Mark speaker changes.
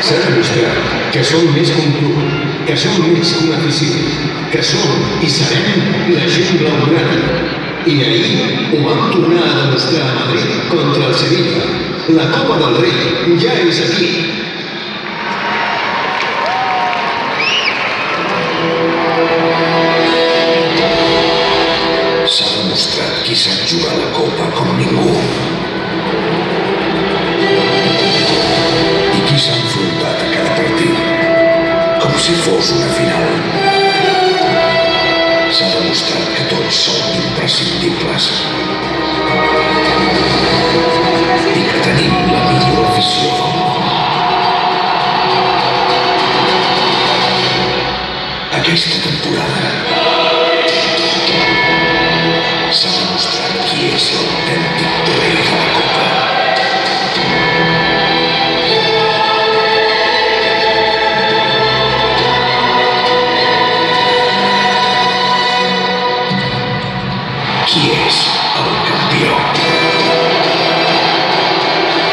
Speaker 1: S'ha demostrat que som més que un club, que som més que una afició, que som i serem la gent blaugrana. I ahir ho vam tornar a demostrar a Madrid contra el Sevilla. La Copa del Rei ja és aquí.
Speaker 2: S'ha demostrat qui sap jugar la Copa com ningú. I qui s'ha enfrontat a cada partit com si fos una final. S'ha demostrat que tots som imprescindibles i que tenim la millor afició del món. Aquesta temporada s'ha demostrat qui és l'autèntic rei de la Copa. Qui és?